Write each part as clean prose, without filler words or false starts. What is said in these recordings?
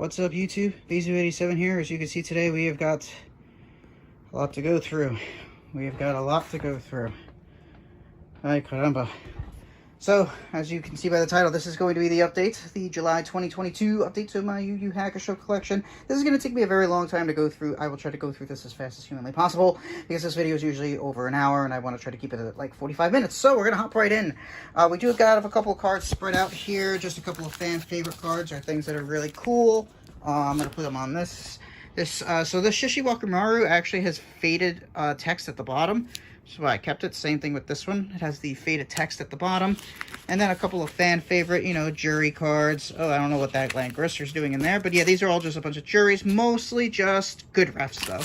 What's up, YouTube? Bezu87 here. As you can see today, we have got a lot to go through. Ay, caramba. So, as you can see by the title, this is going to be the update, the July 2022 update to my Yu Yu Hakusho collection. This is going to take me a very long time to go through. I will try to go through this as fast as humanly possible, because this video is usually over an hour, and I want to try to keep it at like 45 minutes. So, we're going to hop right in. We do got a couple of cards spread out here, just a couple of fan favorite cards, or things that are really cool. I'm going to put them on this. So this Shishiwakumaru actually has faded text at the bottom. That's why I kept it. Same thing with this one. It has the faded text at the bottom. And then a couple of fan favorite, jury cards. Oh, I don't know what that Langrisser's doing in there. But yeah, these are all just a bunch of juries. Mostly just good refs, though.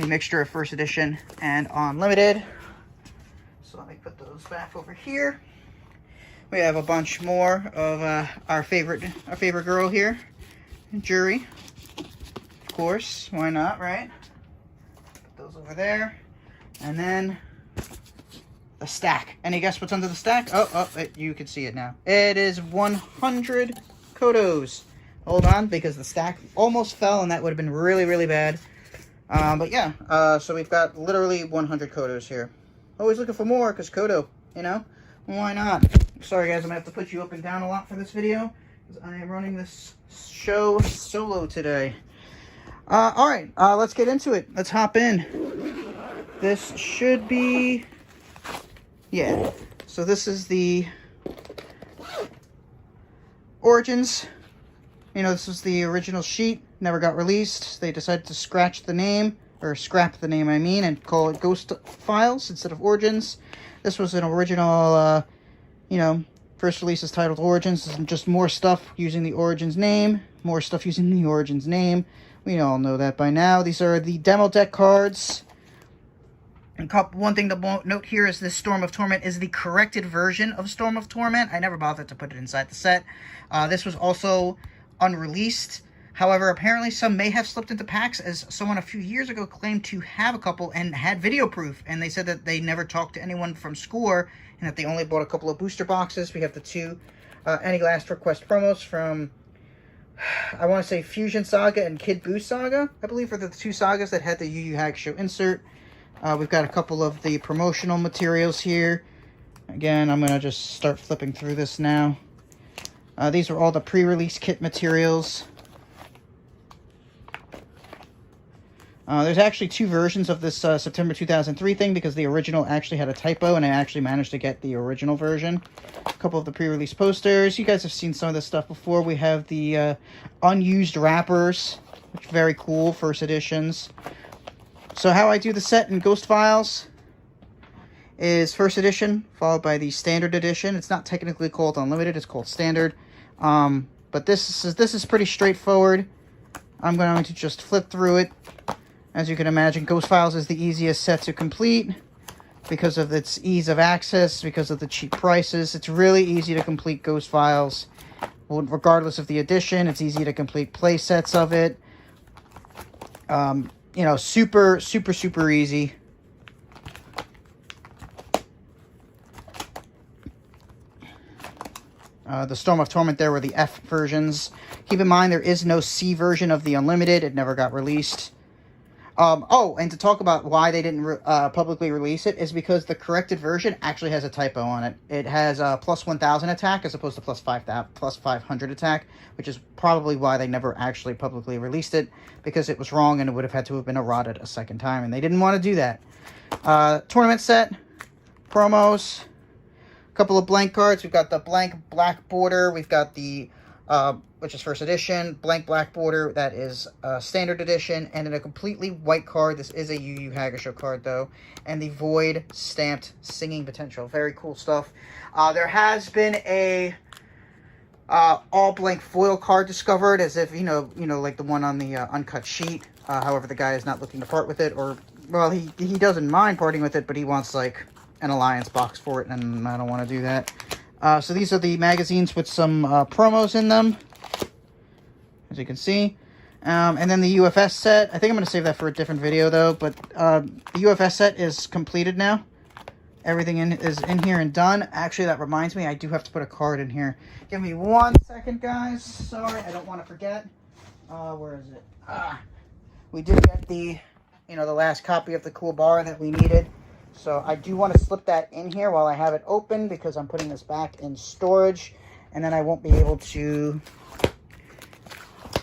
A mixture of first edition and unlimited. So let me put those back over here. We have a bunch more of our favorite girl here. Jury. Of course. Why not, right? Put those over there. And then the stack. Any guess what's under the stack? You can see it now. It is 100 Kodos. Hold on, because the stack almost fell, and that would have been really, really bad. But yeah, so we've got literally 100 Kodos here. Always looking for more, because Kodo, why not? Sorry, guys, I'm going to have to put you up and down a lot for this video, because I am running this show solo today. Alright, let's get into it. Let's hop in. This should be, yeah, so this is the Origins. This was the original sheet, never got released. They decided to scratch the name, or scrap the name, and call it Ghost Files instead of Origins. This was an original, first release is titled Origins. This is just more stuff using the Origins name, more stuff using the Origins name. We all know that by now. These are the demo deck cards. And one thing to note here is this Storm of Torment is the corrected version of Storm of Torment. I never bothered to put it inside the set. This was also unreleased. However, apparently some may have slipped into packs, as someone a few years ago claimed to have a couple and had video proof. And they said that they never talked to anyone from Score and that they only bought a couple of booster boxes. We have the two Any Last Request promos from, I want to say, Fusion Saga and Kid Buu Saga, I believe, are the two sagas that had the Yu Yu Hakusho insert. We've got a couple of the promotional materials here. Again, I'm going to just start flipping through this now. These are all the pre-release kit materials. There's actually two versions of this September 2003 thing, because the original actually had a typo, and I actually managed to get the original version. A couple of the pre-release posters. You guys have seen some of this stuff before. We have the unused wrappers, which are very cool, first editions. So how I do the set in Ghost Files is first edition, followed by the standard edition. It's not technically called unlimited, it's called standard. But this is pretty straightforward. I'm going to just flip through it. As you can imagine, Ghost Files is the easiest set to complete because of its ease of access, because of the cheap prices. It's really easy to complete Ghost Files. Regardless of the edition, it's easy to complete play sets of it. Super, super, super easy. The Storm of Torment, there were the F versions. Keep in mind, there is no C version of the Unlimited. It never got released. And to talk about why they didn't publicly release it is because the corrected version actually has a typo on it. It has a plus 1,000 attack as opposed to plus 500 attack, which is probably why they never actually publicly released it, because it was wrong and it would have had to have been eroded a second time, and they didn't want to do that. Tournament set, promos, a couple of blank cards. We've got the blank black border. We've got the which is first edition, blank black border, that is standard edition, and in a completely white card. This is a Yu Yu Hakusho card, though, and the void stamped Singing Potential. Very cool stuff. There has been a all blank foil card discovered, as if, like the one on the uncut sheet. However, the guy is not looking to part with it, or, well, he doesn't mind parting with it, but he wants, like, an Alliance box for it, and I don't want to do that. So these are the magazines with some promos in them, as you can see. And then the UFS set. I think I'm going to save that for a different video, though. But the UFS set is completed now. Everything is in here and done. Actually, that reminds me, I do have to put a card in here. Give me 1 second, guys. Sorry, I don't want to forget. Where is it? We did get the, the last copy of the cool bar that we needed. So I do want to slip that in here while I have it open because I'm putting this back in storage, and then I won't be able to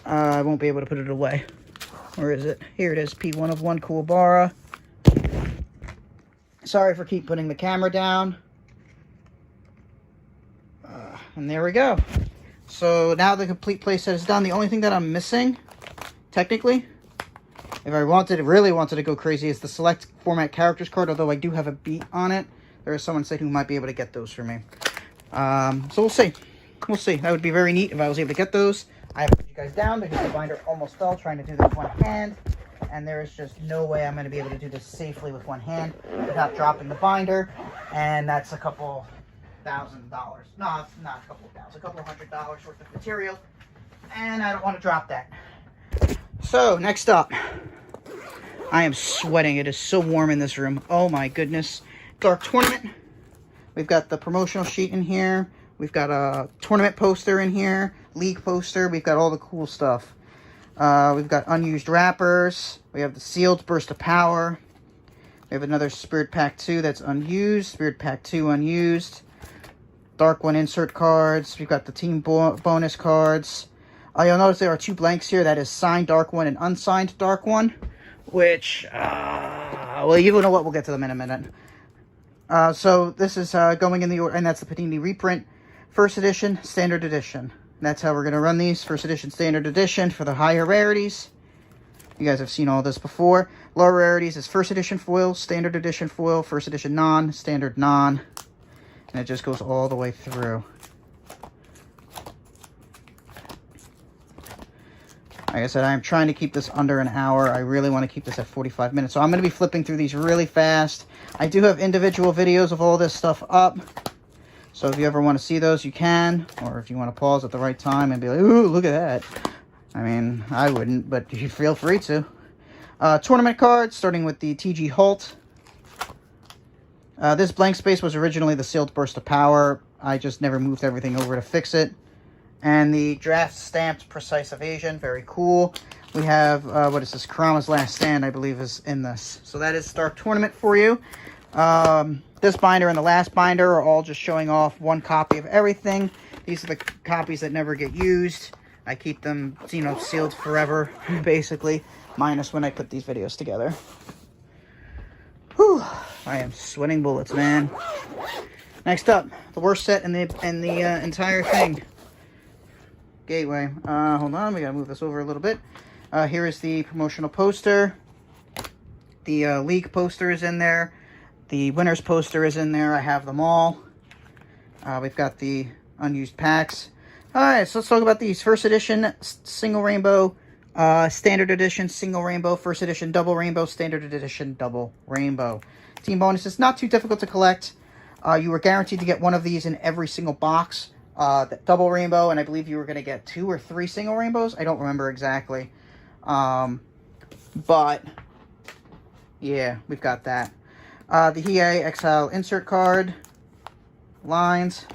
put it away. Where is it? Here it is, P1 of 1 cool bar. Sorry for keep putting the camera down. And there we go. So now the complete playset is done. The only thing that I'm missing, technically, if I really wanted to go crazy, is the select format characters card, although I do have a beat on it. There is someone said who might be able to get those for me. So we'll see. We'll see. That would be very neat if I was able to get those. I have to put you guys down because the binder almost fell trying to do this with one hand. And there is just no way I'm going to be able to do this safely with one hand without dropping the binder. And that's a couple $1,000. No, it's not a couple of thousand. A couple of $100 worth of material. And I don't want to drop that. So, next up. I am sweating. It is so warm in this room. Oh my goodness. Dark Tournament. We've got the promotional sheet in here. We've got a tournament poster in here. League poster. We've got all the cool stuff. We've got unused wrappers. We have the sealed Burst of Power. We have another Spirit Pack 2 that's unused. Spirit Pack 2 unused. Dark One insert cards. We've got the team bonus cards. You'll notice there are 2 blanks here. That is signed Dark One and unsigned Dark One. Which, well, you know what? We'll get to them in a minute. So this is going in the order, and that's the Panini reprint. First edition, standard edition. That's how we're going to run these. First edition, standard edition for the higher rarities. You guys have seen all this before. Lower rarities is first edition foil, standard edition foil, first edition non, standard non. And it just goes all the way through. Like I said, I'm trying to keep this under an hour. I really want to keep this at 45 minutes. So I'm going to be flipping through these really fast. I do have individual videos of all this stuff up. So if you ever want to see those, you can. Or if you want to pause at the right time and be like, ooh, look at that. I mean, I wouldn't, but you feel free to. Tournament cards, starting with the TG Halt. This blank space was originally the sealed Burst of Power. I just never moved everything over to fix it. And the draft stamped Precise Evasion, very cool. We have, what is this? Kurama's Last Stand, I believe, is in this. So that is Dark Tournament for you. This binder and the last binder are all just showing off one copy of everything. These are the copies that never get used. I keep them, sealed forever, basically, minus when I put these videos together. Whew, I am sweating bullets, man. Next up, the worst set in the entire thing. Gateway. Hold on, we gotta move this over a little bit. Here is the promotional poster. The league poster is in there. The winners poster is in there. I have them all. We've got the unused packs. Alright, so let's talk about these. First edition, single rainbow. Standard edition, single rainbow. First edition, double rainbow. Standard edition, double rainbow. Team bonuses, not too difficult to collect. You were guaranteed to get one of these in every single box. That double rainbow, and I believe you were going to get 2 or 3 single rainbows. I don't remember exactly. But, yeah, we've got that. The Hiei Exile insert card. Lines.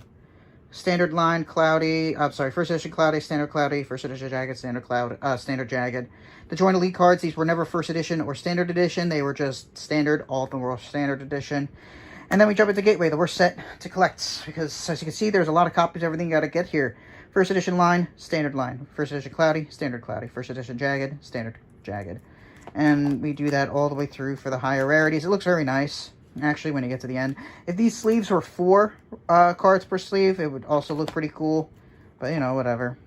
Standard line, cloudy. I'm sorry, first edition cloudy, standard cloudy, first edition jagged, standard jagged. The Joint Elite cards, these were never first edition or standard edition. They were just standard. All of them were standard edition. And then we jump into Gateway, the worst set to collect, because as you can see, there's a lot of copies of everything you got to get here. First edition line, standard line. First edition cloudy, standard cloudy. First edition jagged, standard jagged. And we do that all the way through for the higher rarities. It looks very nice, actually, when you get to the end. If these sleeves were 4 cards per sleeve, it would also look pretty cool. But, whatever.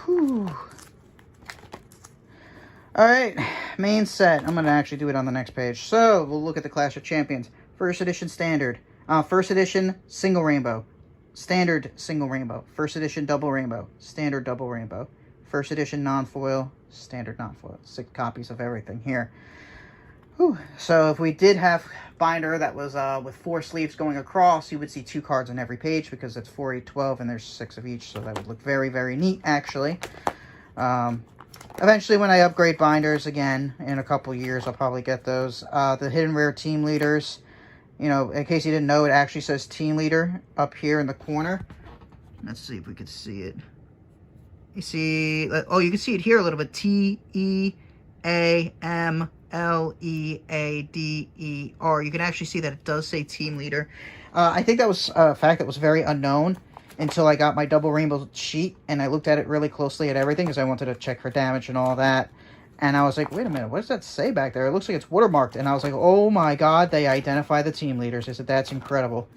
Whew. Alright, main set. I'm going to actually do it on the next page. So, we'll look at the Clash of Champions. First edition standard. First edition single rainbow. Standard single rainbow. First edition double rainbow. Standard double rainbow. First edition non-foil. Standard non-foil. 6 copies of everything here. Whew. So, if we did have binder that was with 4 sleeves going across, you would see 2 cards on every page because it's 4, 8, 12, and there's 6 of each. So, that would look very, very neat, actually. Eventually, when I upgrade binders again, in a couple years, I'll probably get those. The Hidden Rare Team Leaders, in case you didn't know, it actually says Team Leader up here in the corner. Let's see if we could see it. You see, oh, you can see it here a little bit. TEAMLEADER. You can actually see that it does say team leader. I think that was a fact that was very unknown until I got my double rainbow sheet and I looked at it really closely at everything because I wanted to check for damage and all that. And I was like, wait a minute, what does that say back there? It looks like it's watermarked. And I was like, oh my god, they identify the team leaders. I said, that's incredible.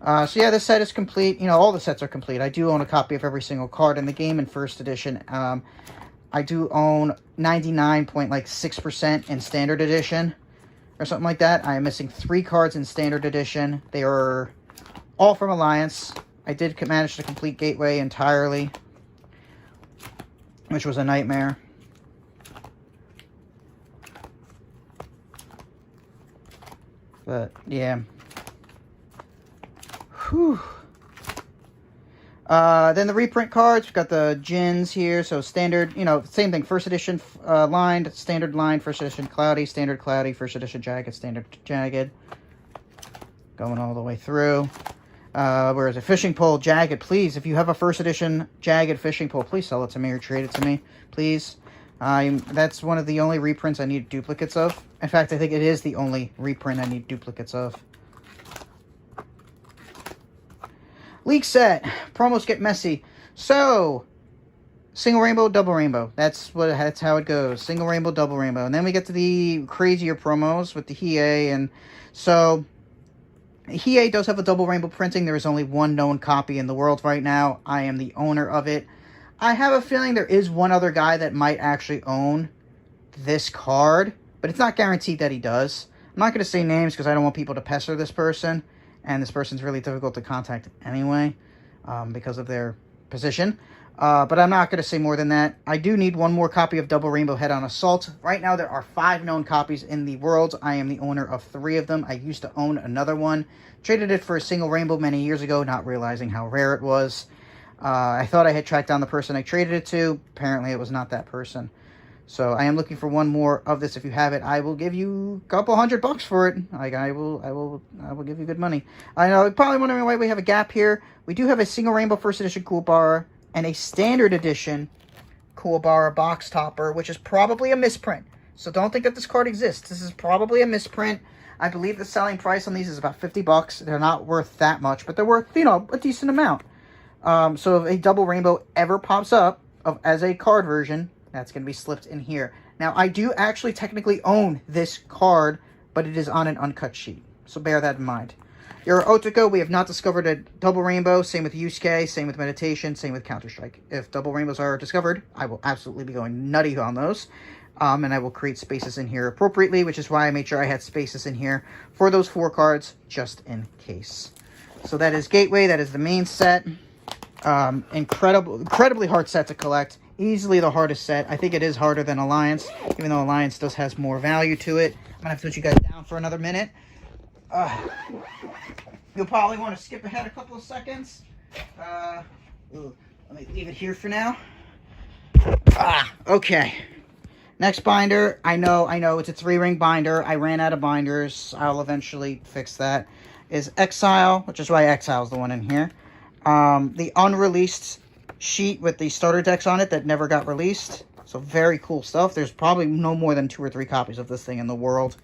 So yeah, this set is complete. You know, all the sets are complete. I do own a copy of every single card in the game in first edition. I do own 99.6% in standard edition or something like that. I am missing 3 cards in standard edition. They are all from Alliance. I did manage to complete Gateway entirely, which was a nightmare. But yeah. Whew. Then the reprint cards, we've got the Jins here, so standard, you know, same thing, first edition lined, standard lined, first edition cloudy, standard cloudy, first edition jagged, standard jagged, going all the way through. Whereas a fishing pole, jagged, please, if you have a first edition jagged fishing pole, please sell it to me or trade it to me, please. That's one of the only reprints I need duplicates of. In fact, I think it is the only reprint I need duplicates of. League set. Promos get messy. So, single rainbow, double rainbow. That's how it goes. Single rainbow, double rainbow. And then we get to the crazier promos with the Hiei. And so, Hiei does have a double rainbow printing. There is only one known copy in the world right now. I am the owner of it. I have a feeling there is one other guy that might actually own this card, but it's not guaranteed that he does. I'm not going to say names because I don't want people to pester this person, and this person's really difficult to contact anyway because of their position. But I'm not going to say more than that. I do need one more copy of Double Rainbow Head on Assault. Right now there are 5 known copies in the world. I am the owner of 3 of them. I used to own another one. Traded it for a single rainbow many years ago, not realizing how rare it was. I thought I had tracked down the person I traded it to. Apparently it was not that person. So I am looking for one more of this. If you have it, I will give you a couple $100 for it. Like I will give you good money. I know you're probably wondering why we have a gap here. We do have a single rainbow first edition Kuwabara and a standard edition Kuwabara box topper, which is probably a misprint. So don't think that this card exists. This is probably a misprint. I believe the selling price on these is about $50. They're not worth that much, but they're worth, you know, a decent amount. So if a double rainbow ever pops up as a card version, that's going to be slipped in here. Now, I do actually technically own this card, but it is on an uncut sheet. So bear that in mind. Your Otoko, we have not discovered a double rainbow. Same with Yusuke, same with Meditation, same with Counter-Strike. If double rainbows are discovered, I will absolutely be going nutty on those. And I will create spaces in here appropriately, which is why I made sure I had spaces in here for those 4 cards, just in case. So that is Gateway. That is the main set. Incredibly hard set to collect. Easily the hardest set. I think it is harder than Alliance, even though Alliance does has more value to it. I'm gonna have to put you guys down for another minute. You'll probably want to skip ahead a couple of seconds. Let me leave it here for now. Okay. Next binder. I know it's a 3-ring binder. I ran out of binders. I'll eventually fix that. Is Exile, which is why Exile is the one in here. The unreleased sheet with the starter decks on it that never got released. So very cool stuff. There's probably no more than 2 or 3 copies of this thing in the world.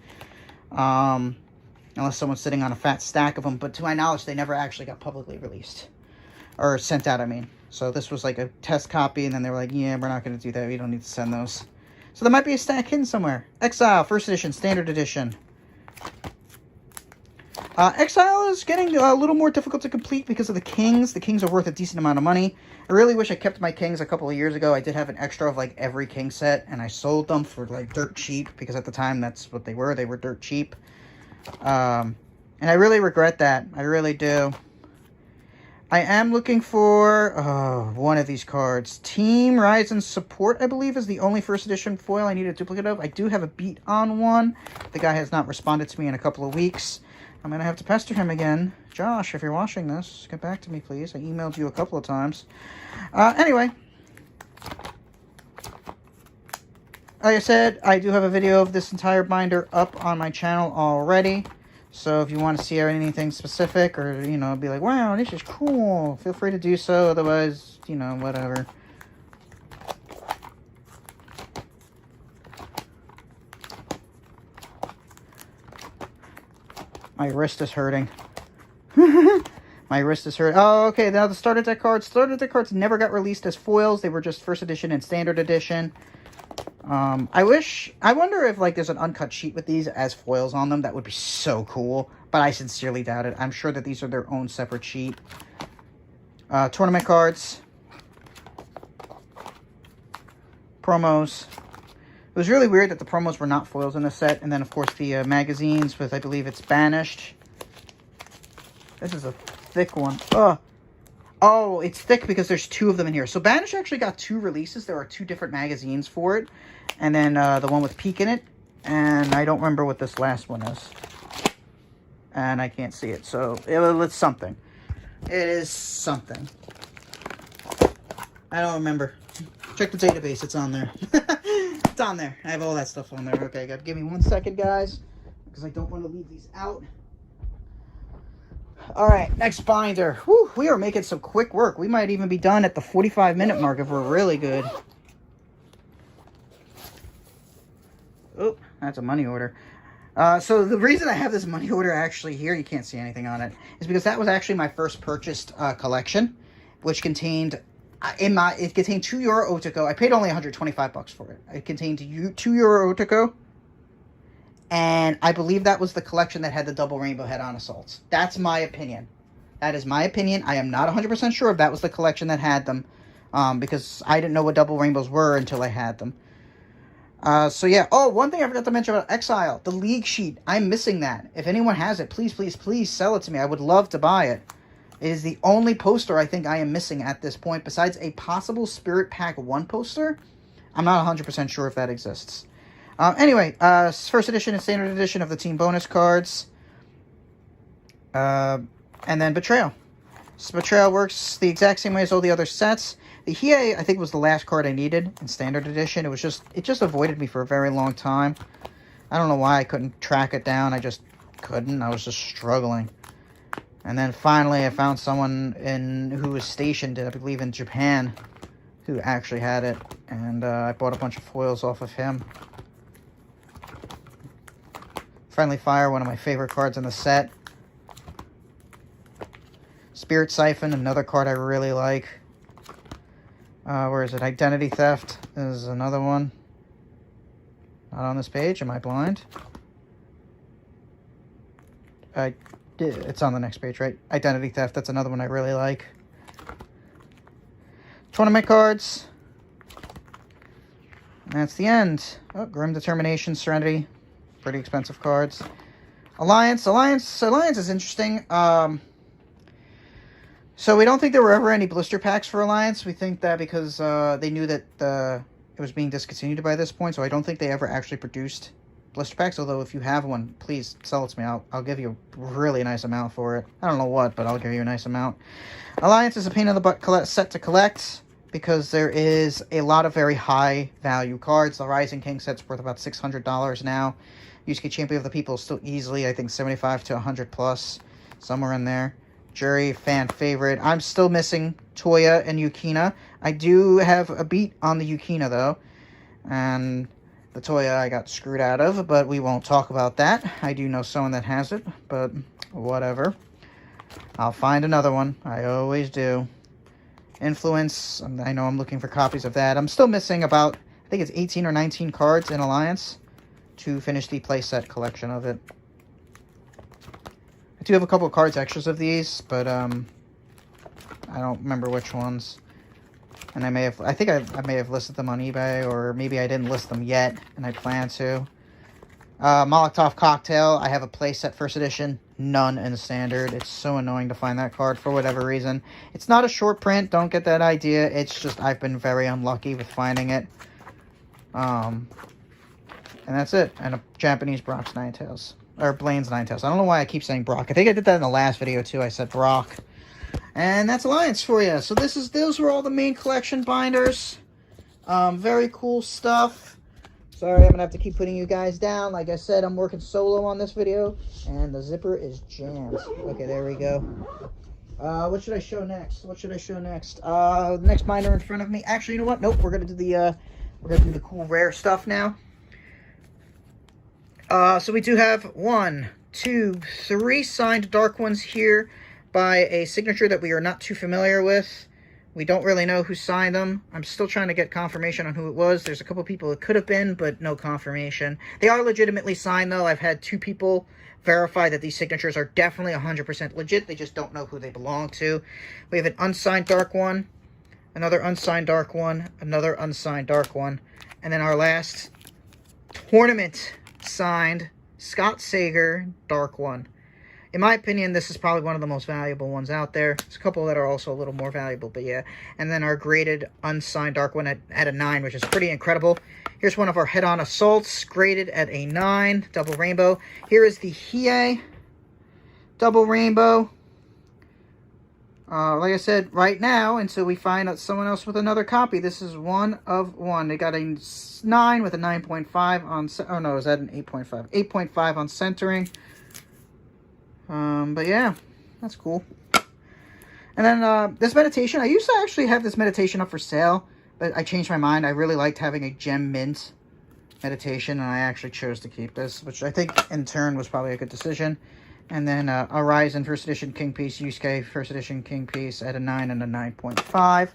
Unless someone's sitting on a fat stack of them. But to my knowledge, they never actually got publicly released. Or sent out, I mean. So this was like a test copy, and then they were like, yeah, we're not going to do that. We don't need to send those. So there might be a stack hidden somewhere. Exile, first edition, standard edition. Exile is getting a little more difficult to complete because of the Kings. The Kings are worth a decent amount of money. I really wish I kept my Kings a couple of years ago. I did have an extra of like every King set, and I sold them for like dirt cheap because at the time that's what they were. They were dirt cheap. And I really regret that. I really do. I am looking for one of these cards. Team Ryzen Support, I believe, is the only first edition foil I need a duplicate of. I do have a beat on one. The guy has not responded to me in a couple of weeks. I'm going to have to pester him again. Josh, if you're watching this, get back to me, please. I emailed you a couple of times. Anyway. Like I said, I do have a video of this entire binder up on my channel already. So if you want to see anything specific or, you know, be like, wow, this is cool, feel free to do so. Otherwise, you know, whatever. My wrist is hurting. My wrist is hurting. Oh, okay. Now the starter deck cards. Starter deck cards never got released as foils. They were just first edition and standard edition. I wonder if, like, there's an uncut sheet with these as foils on them. That would be so cool. But I sincerely doubt it. I'm sure that these are their own separate sheet. Tournament cards. Promos. It was really weird that the promos were not foils in the set. And then, of course, the magazines with, I believe it's Banished. This is a thick one. Oh, it's thick because there's two of them in here. So Banished actually got 2 releases. There are 2 different magazines for it. And then the one with Peak in it. And I don't remember what this last one is. And I can't see it. So it's something. It is something. I don't remember. Check the database. It's on there. It's on there. I have all that stuff on there. Okay, give me 1 second, guys. Because I don't want to leave these out. Alright, next binder. Whew, we are making some quick work. We might even be done at the 45-minute mark if we're really good. Oh, that's a money order. So the reason I have this money order actually here, you can't see anything on it, is because that was actually my first purchased collection, which contained, it contained 2 Euro Otoko. I paid only 125 bucks for it. It contained 2 Euro Otoko. And I believe that was the collection that had the double rainbow head-on assaults. That's my opinion. That is my opinion. I am not 100% sure if that was the collection that had them. Because I didn't know what double rainbows were until I had them. So yeah. Oh, one thing I forgot to mention about Exile. The League sheet. I'm missing that. If anyone has it, please, please, please sell it to me. I would love to buy it. It is the only poster I think I am missing at this point. Besides a possible Spirit Pack 1 poster. I'm not 100% sure if that exists. Anyway, first edition and standard edition of the team bonus cards. And then Betrayal. So Betrayal works the exact same way as all the other sets. The Hiei, I think, was the last card I needed in standard edition. It just avoided me for a very long time. I don't know why I couldn't track it down. I just couldn't. I was just struggling. And then finally I found someone who was stationed, I believe, in Japan, who actually had it. And I bought a bunch of foils off of him. Friendly Fire, one of my favorite cards in the set. Spirit Siphon, another card I really like. Where is it? Identity Theft is another one. Not on this page. Am I blind? It's on the next page, right? Identity Theft, that's another one I really like. Tournament cards. And that's the end. Oh, Grim Determination, Serenity. Pretty expensive cards. Alliance is interesting. So we don't think there were ever any blister packs for Alliance. We think that because they knew that it was being discontinued by this point, so I don't think they ever actually produced blister packs. Although if you have one, please sell it to me. I'll give you a really nice amount for it. I don't know what, but I'll give you a nice amount. Alliance is a pain in the butt set to collect because there is a lot of very high value cards. The Rising King set's worth about $600 now. Yusuke Champion of the People is still easily, I think, 75 to 100 plus, somewhere in there. Jury, fan favorite. I'm still missing Toya and Yukina. I do have a beat on the Yukina, though. And the Toya I got screwed out of, but we won't talk about that. I do know someone that has it, but whatever. I'll find another one. I always do. Influence. I know I'm looking for copies of that. I'm still missing about, I think it's 18 or 19 cards in Alliance to finish the playset collection of it. I do have a couple of cards extras of these, but I don't remember which ones. And I think I may have listed them on eBay, or maybe I didn't list them yet, and I plan to. Molotov Cocktail, I have a playset first edition, none in standard. It's so annoying to find that card for whatever reason. It's not a short print, don't get that idea. It's just I've been very unlucky with finding it. And that's it. And a Japanese Brock's Ninetales. Or Blaine's Ninetales. I don't know why I keep saying Brock. I think I did that in the last video too. I said Brock. And that's Alliance for you. So those were all the main collection binders. Very cool stuff. Sorry, I'm gonna have to keep putting you guys down. Like I said, I'm working solo on this video, and the zipper is jammed. Okay, there we go. What should I show next? What should I show next? The next binder in front of me. Actually, you know what? Nope, we're gonna do the cool rare stuff now. So we do have 1, 2, 3 signed dark ones here by a signature that we are not too familiar with. We don't really know who signed them. I'm still trying to get confirmation on who it was. There's a couple people it could have been, but no confirmation. They are legitimately signed, though. I've had 2 people verify that these signatures are definitely 100% legit. They just don't know who they belong to. We have an unsigned dark one, another unsigned dark one, another unsigned dark one, and then our last tournament signed Scott Sager dark one. In my opinion, this is probably one of the most valuable ones out there. There's a couple that are also a little more valuable, but yeah. And then our graded unsigned dark one at a 9, which is pretty incredible. Here's one of our head-on assaults, graded at a 9, double rainbow. Here is the Hiei double rainbow. Like I said, right now, until we find out someone else with another copy, this is 1 of 1. They got a 9 with a 9.5 on... Oh, no, is that an 8.5? 8.5 on centering. But yeah, that's cool. And then this meditation, I used to actually have this meditation up for sale, but I changed my mind. I really liked having a gem mint meditation, and I actually chose to keep this, which I think in turn was probably a good decision. And then Horizon First Edition King Piece, Yusuke First Edition King Piece at a 9 and a 9.5.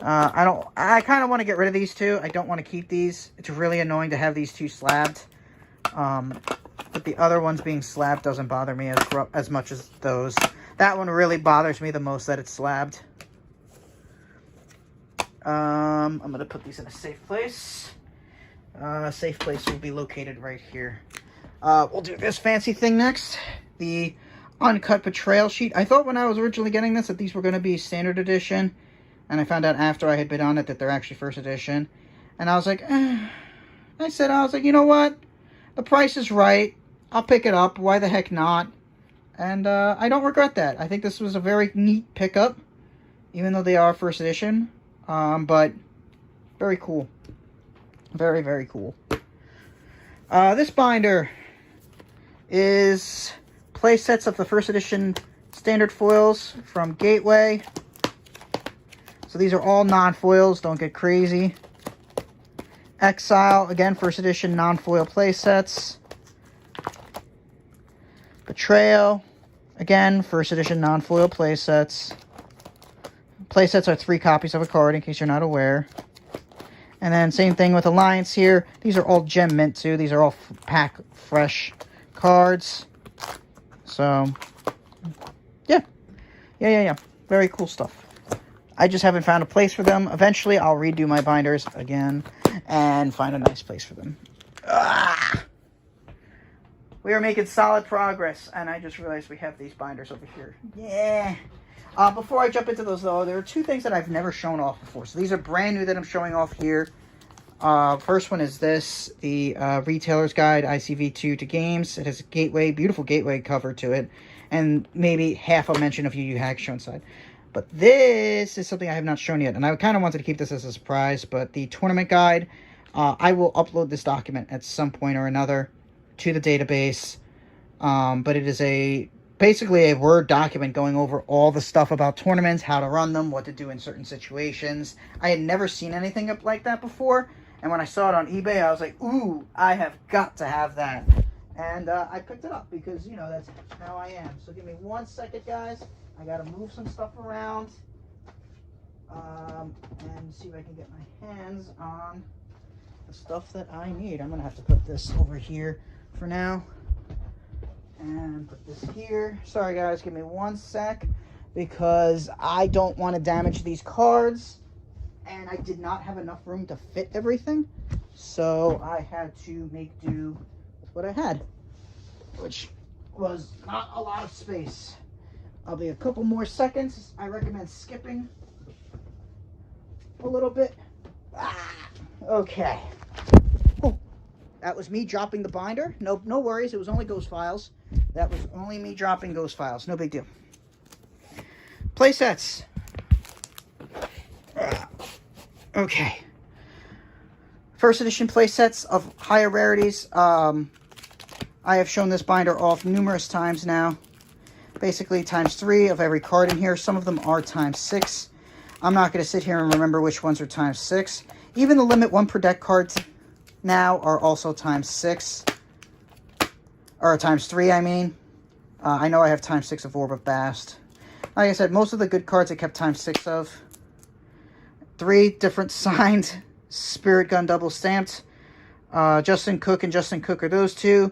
I kind of want to get rid of these 2. I don't want to keep these. It's really annoying to have these 2 slabbed. But the other ones being slabbed doesn't bother me as much as those. That one really bothers me the most, that it's slabbed. I'm going to put these in a safe place. Safe place will be located right here. We'll do this fancy thing next. The uncut betrayal sheet. I thought when I was originally getting this that these were going to be standard edition. And I found out after I had bid on it that they're actually first edition. And I was like, I was like, you know what? The price is right. I'll pick it up. Why the heck not? And I don't regret that. I think this was a very neat pickup, even though they are first edition. But very cool. Very, very cool. This binder is play sets of the first edition standard foils from Gateway. So these are all non-foils. Don't get crazy. Exile, again, first edition non-foil play sets. Betrayal, again, first edition non-foil play sets. Play sets are 3 copies of a card, in case you're not aware. And then same thing with Alliance here. These are all gem mint too. These are all pack fresh cards. So, yeah. Very cool stuff. I just haven't found a place for them. Eventually, I'll redo my binders again and find a nice place for them. We are making solid progress, and I just realized we have these binders over here. Yeah. Before I jump into those, though, there are 2 things that I've never shown off before. So these are brand new that I'm showing off here. First one is this, the Retailer's Guide ICV2 to Games. It has a gateway, beautiful gateway cover to it, and maybe half a mention of Yu Yu Hakusho inside. But this is something I have not shown yet, and I kind of wanted to keep this as a surprise, but the tournament guide, I will upload this document at some point or another to the database, but it is basically a Word document going over all the stuff about tournaments, how to run them, what to do in certain situations. I had never seen anything up like that before, and when I saw it on eBay, I was like, ooh, I have got to have that. And I picked it up because, you know, that's how I am. So give me 1 second, guys. I got to move some stuff around and see if I can get my hands on the stuff that I need. I'm going to have to put this over here for now. And put this here. Sorry, guys. Give me 1 sec because I don't want to damage these cards. And I did not have enough room to fit everything. So I had to make do with what I had, which was not a lot of space. I'll be a couple more seconds. I recommend skipping a little bit. Okay. Oh, that was me dropping the binder. No worries. It was only Ghost Files. That was only me dropping Ghost Files. No big deal. Playsets. Okay. First edition playsets of higher rarities. I have shown this binder off numerous times now. Basically ×3 of every card in here. Some of them are ×6. I'm not going to sit here and remember which ones are ×6. Even the limit 1 per deck cards now are also ×6. Or ×3, I mean. I know I have ×6 of Orb of Bast. Like I said, most of the good cards I kept ×6 of. 3 different signed Spirit Gun double stamped. Justin Cook and Justin Cook are those two.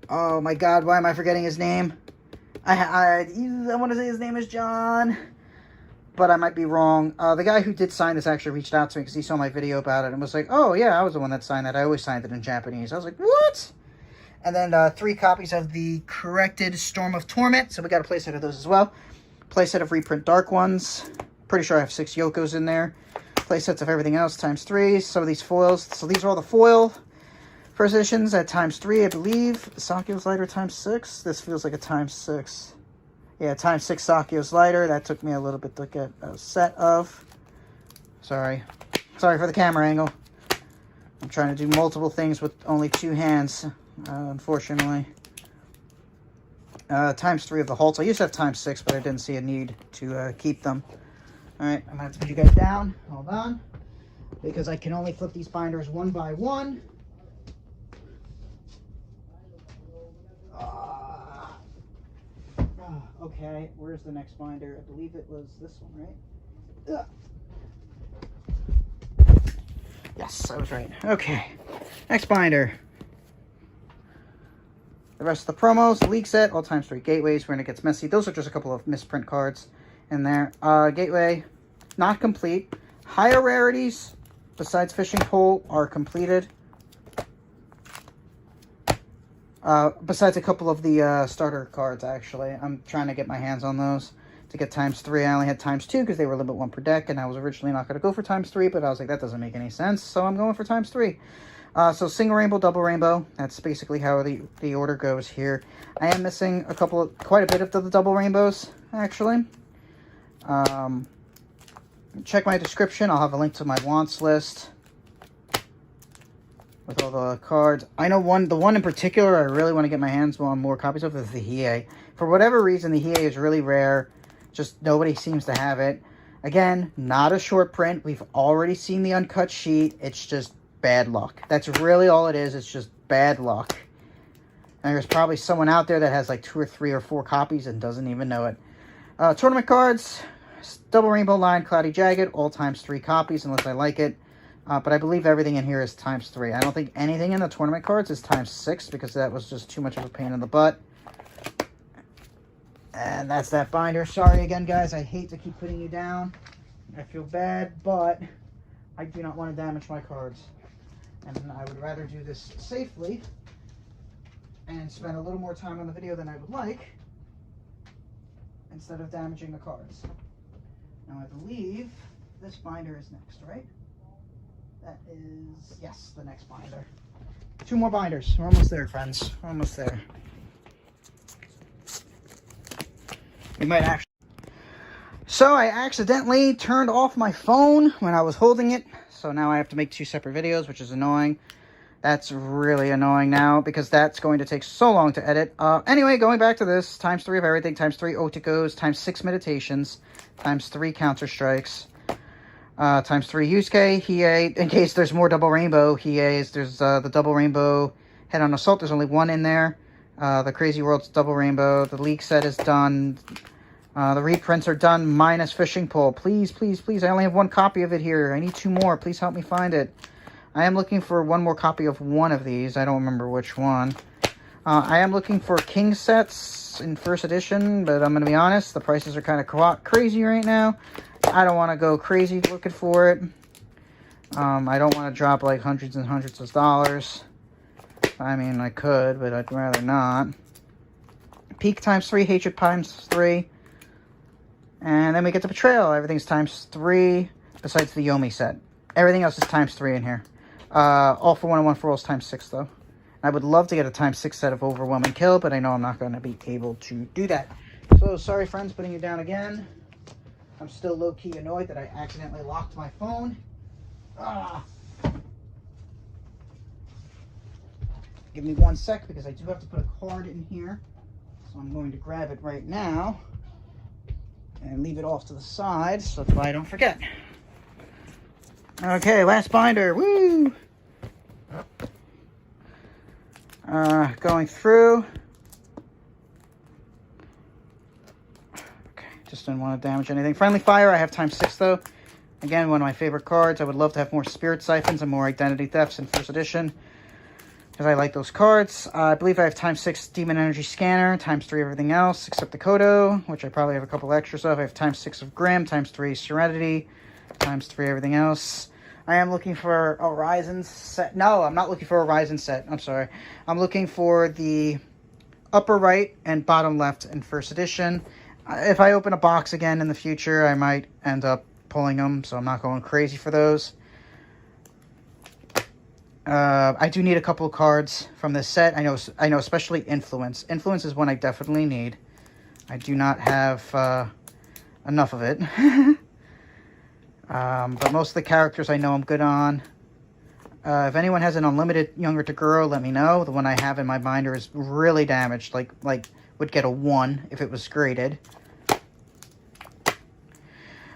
Oh my god, why am I forgetting his name? I want to say his name is John, but I might be wrong. The guy who did sign this actually reached out to me because he saw my video about it and was like, oh yeah, I was the one that signed that. I always signed it in Japanese. I was like, what? And then 3 copies of the corrected Storm of Torment. So we got a playset of those as well. Playset of reprint Dark Ones. Pretty sure I have 6 Yokos in there. Playsets of everything else ×3. Some of these foils. So these are all the foil first editions at ×3, I believe. Sakyo's Lighter ×6. This feels like a ×6. Yeah, ×6 Sakyo's Lighter. That took me a little bit to get a set of. Sorry for the camera angle. I'm trying to do multiple things with only 2 hands, unfortunately. ×3 of the Halts. I used to have ×6, but I didn't see a need to keep them. Alright, I'm going to have to put you guys down. Hold on. Because I can only flip these binders one by one. Okay, where's the next binder? I believe it was this one, right? Yes, I was right. Okay, next binder. The rest of the promos, the League set, all ×3 gateways, when it gets messy. Those are just a couple of misprint cards in there. Gateway, not complete. Higher rarities, besides Fishing Pole, are completed. Besides a couple of the starter cards, actually. I'm trying to get my hands on those to get ×3. I only had ×2 because they were limit 1 per deck, and I was originally not going to go for ×3, but I was like, that doesn't make any sense, so I'm going for ×3. So single rainbow, double rainbow. That's basically how the order goes here. I am missing quite a bit of the double rainbows, actually. Check my description. I'll have a link to my wants list with all the cards. I know the one in particular I really want to get my hands on more copies of is the Hiei. For whatever reason, the Hiei is really rare. Just nobody seems to have it. Again, not a short print. We've already seen the uncut sheet. It's just bad luck. That's really all it is. It's just bad luck. And there's probably someone out there that has like 2 or 3 or 4 copies and doesn't even know it. Tournament cards, double rainbow line, cloudy jagged, all ×3 copies unless I like it. But I believe everything in here is ×3. I don't think anything in the tournament cards is ×6 because that was just too much of a pain in the butt. And that's that binder. Sorry again, guys. I hate to keep putting you down. I feel bad, but I do not want to damage my cards. And I would rather do this safely and spend a little more time on the video than I would like instead of damaging the cards. Now, I believe this binder is next, right? That is, yes, the next binder. 2 more binders. We're almost there, friends. We're almost there. We might actually... So, I accidentally turned off my phone when I was holding it. So now I have to make 2 separate videos, which is annoying. That's really annoying now because that's going to take so long to edit. Anyway, going back to this, ×3 of everything, ×3 Otakos, ×6 meditations, ×3 counter strikes. ×3 Yusuke, Hiei, in case there's more double rainbow Hieis, there's the double rainbow Head on Assault, there's only 1 in there. The Crazy World's double rainbow, the League set is done. The reprints are done, minus Fishing Pole. Please, please, please, I only have 1 copy of it here. I need 2 more, please help me find it. I am looking for 1 more copy of one of these, I don't remember which one. I am looking for King sets in first edition, but I'm going to be honest, the prices are kind of crazy right now. I don't want to go crazy looking for it. I don't want to drop like hundreds and hundreds of dollars. I mean, I could, but I'd rather not. Peak ×3, Hatred ×3. And then we get the Betrayal. Everything's ×3, besides the Yomi set. Everything else is ×3 in here. All for 1 and 1 for all is ×6, though. I would love to get a ×6 set of Overwhelming Kill, but I know I'm not going to be able to do that. So, sorry, friends, putting you down again. I'm still low-key annoyed that I accidentally locked my phone. Give me 1 sec because I do have to put a card in here. So I'm going to grab it right now and leave it off to the side so that I don't forget. Okay, last binder. Woo! Going through. Okay, just didn't want to damage anything. Friendly Fire, I have ×6 though. Again, one of my favorite cards. I would love to have more Spirit Siphons and more Identity Thefts in first edition, because I like those cards. I believe I have ×6 Demon Energy Scanner, ×3 everything else except the Kodo, which I probably have a couple extras of. I have ×6 of Grim, ×3 Serenity, ×3 everything else. I am looking for a Horizon set. No, I'm not looking for a Horizon set. I'm sorry. I'm looking for the upper right and bottom left in first edition. If I open a box again in the future, I might end up pulling them, so I'm not going crazy for those. I do need a couple of cards from this set. I know, especially Influence. Influence is one I definitely need. I do not have enough of it. But most of the characters I know I'm good on. If anyone has an unlimited Younger Toguro, let me know. The one I have in my binder is really damaged. Like would get a 1 if it was graded.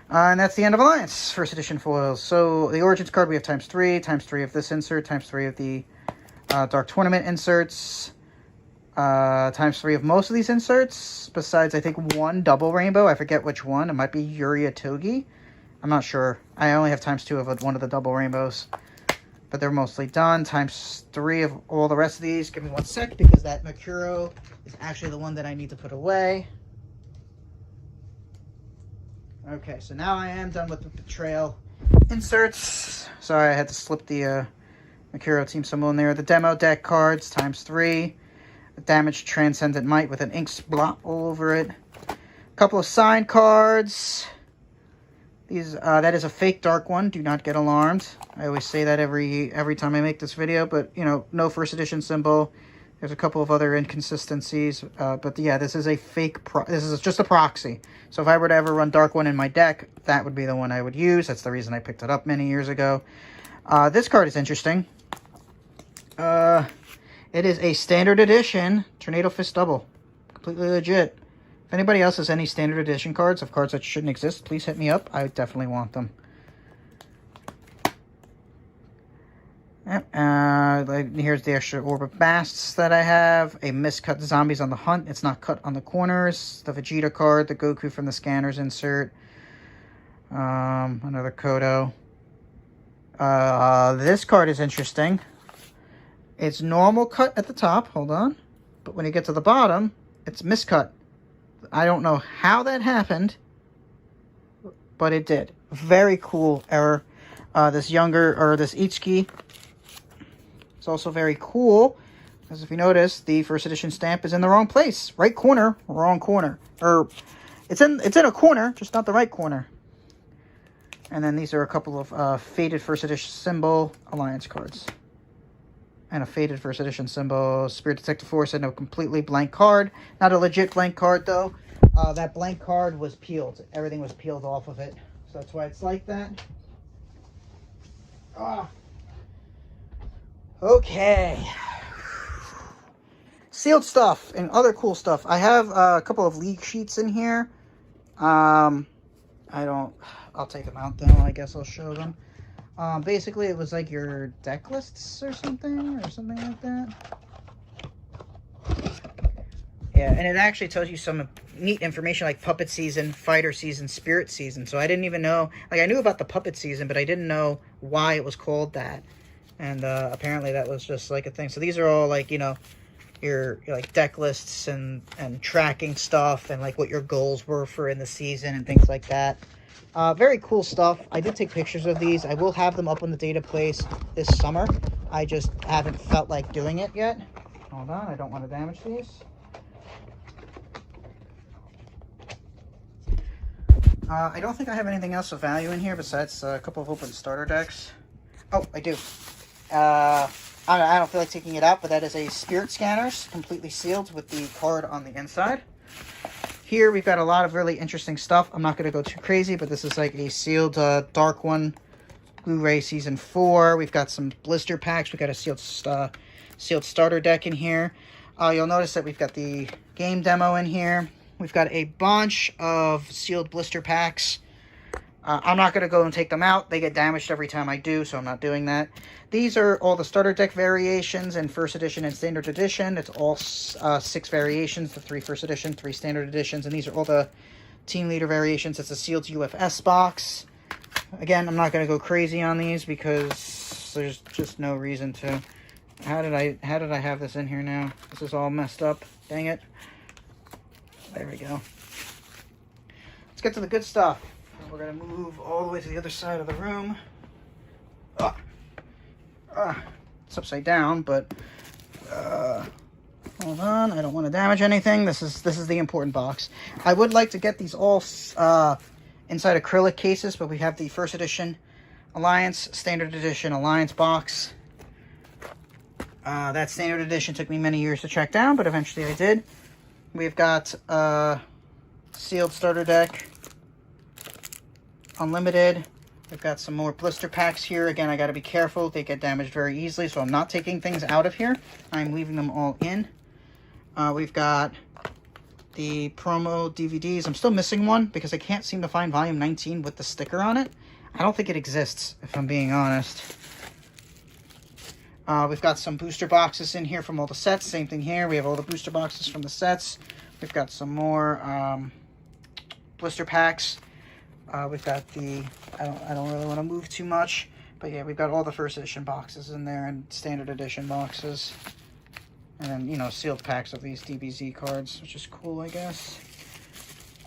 And that's the end of Alliance, first edition foils. So the Origins card, we have ×3, ×3 of this insert, ×3 of the Dark Tournament inserts, ×3 of most of these inserts, besides I think 1 double rainbow. I forget which one. It might be Yuria Togi. I'm not sure. I only have ×2 of one of the double rainbows. But they're mostly done. ×3 of all the rest of these. Give me 1 sec because that Makuro is actually the one that I need to put away. Okay, so now I am done with the Betrayal inserts. Sorry, I had to slip the Makuro team symbol in there. The demo deck cards, ×3. The Damaged Transcendent Might with an ink splot all over it. A couple of signed cards. These that is a fake dark one. Do not get alarmed. I always say that every time I make this video, but you know, no first edition symbol. There's a couple of other inconsistencies, but yeah, this is a fake. This is just a proxy. So if I were to ever run Dark One in my deck, that would be the one I would use. That's the reason I picked it up many years ago. This card is interesting. It is a standard edition Tornado Fist Double, completely legit. If anybody else has any standard edition cards of cards that shouldn't exist, please hit me up. I definitely want them. Here's the extra Orb of Basts that I have. A miscut Zombies on the Hunt. It's not cut on the corners. The Vegeta card. The Goku from the Scanners insert. Another Kodo. This card is interesting. It's normal cut at the top. Hold on. But when you get to the bottom, it's miscut. I don't know how that happened, but it did. Very cool error. This Itsuki. It's also very cool, because if you notice, the first edition stamp is in the wrong place. Right corner, wrong corner. Or, it's in a corner, just not the right corner. And then these are a couple of faded first edition symbol Alliance cards. And a faded first edition symbol Spirit Detective Force, and a completely blank card. Not a legit blank card, though. That blank card was peeled. Everything was peeled off of it. So that's why it's like that. Okay. Sealed stuff and other cool stuff. I have a couple of league sheets in here. I'll take them out though. I guess I'll show them. Basically it was like your deck lists or something like that. Yeah, and it actually tells you some neat information like Puppet Season, Fighter Season, Spirit Season. So I didn't even know, like I knew about the Puppet Season, but I didn't know why it was called that. And apparently that was just like a thing. So these are all like, you know, your like deck lists and tracking stuff and like what your goals were for in the season and things like that. Very cool stuff. I did take pictures of these. I will have them up on the data place this summer. I just haven't felt like doing it yet. Hold on, I don't want to damage these. I don't think I have anything else of value in here besides a couple of open starter decks. Oh, I do. I don't feel like taking it out, but that is a Spirit Scanners, completely sealed with the card on the inside. Here we've got a lot of really interesting stuff. I'm not going to go too crazy, but this is like a sealed Dark One Blu-ray Season 4. We've got some blister packs. We've got a sealed sealed starter deck in here. You'll notice that we've got the game demo in here. We've got a bunch of sealed blister packs. I'm not going to go and take them out. They get damaged every time I do, so I'm not doing that. These are all the starter deck variations in first edition and standard edition. It's all 6 variations, the 3 first edition, 3 standard editions, and these are all the team leader variations. It's a sealed UFS box. Again, I'm not going to go crazy on these because there's just no reason to. How did I have this in here now? This is all messed up. Dang it. There we go. Let's get to the good stuff. We're going to move all the way to the other side of the room. It's upside down, but hold on. I don't want to damage anything. This is the important box. I would like to get these all inside acrylic cases, but we have the first edition Alliance, standard edition Alliance box. That standard edition took me many years to track down, but eventually I did. We've got sealed starter deck. Unlimited. We've got some more blister packs here. Again, I got to be careful. They get damaged very easily, so I'm not taking things out of here. I'm leaving them all in. We've got the promo DVDs. I'm still missing one because I can't seem to find volume 19 with the sticker on it. I don't think it exists, if I'm being honest. We've got some booster boxes in here from all the sets. Same thing here. We have all the booster boxes from the sets. We've got some more blister packs. We've got the, I don't really want to move too much, but yeah, we've got all the first edition boxes in there and standard edition boxes. And then, you know, sealed packs of these DBZ cards, which is cool, I guess.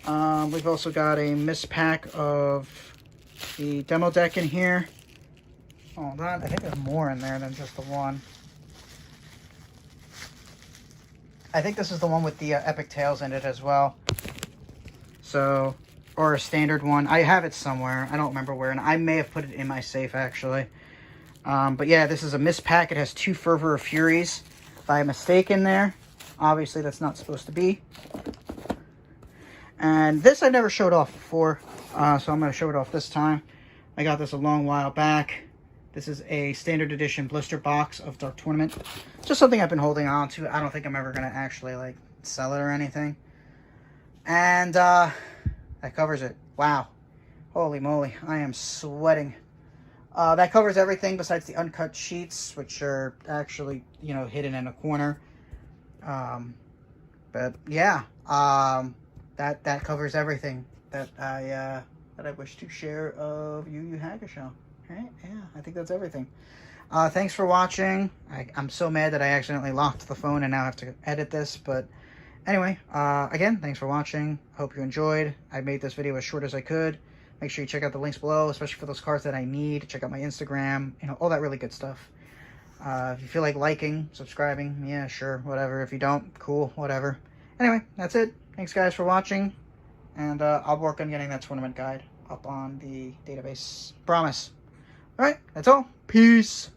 We've also got a mist pack of the demo deck in here. Hold on, I think there's more in there than just the one. I think this is the one with the Epic Tales in it as well. So, or a standard one. I have it somewhere. I don't remember where, and I may have put it in my safe, actually. But yeah, this is a mist pack. It has 2 Fervor of Furies by mistake in there. Obviously, that's not supposed to be. And this I never showed off before, so I'm going to show it off this time. I got this a long while back. This is a standard edition blister box of Dark Tournament. Just something I've been holding on to. I don't think I'm ever going to actually, like, sell it or anything. And, that covers it. Wow. Holy moly. I am sweating. That covers everything besides the uncut sheets, which are actually, you know, hidden in a corner. But yeah, that covers everything that I wish to share of Yu Yu Hakusho. Right? Yeah, I think that's everything. Thanks for watching. I'm so mad that I accidentally locked the phone and now I have to edit this, but anyway, again, thanks for watching. Hope you enjoyed. I made this video as short as I could. Make sure you check out the links below, especially for those cards that I need. Check out my Instagram, you know, all that really good stuff. If you feel like liking, subscribing, yeah, sure, whatever. If you don't, cool, whatever. Anyway, that's it. Thanks, guys, for watching. And I'll work on getting that tournament guide up on the database. Promise. All right, that's all. Peace.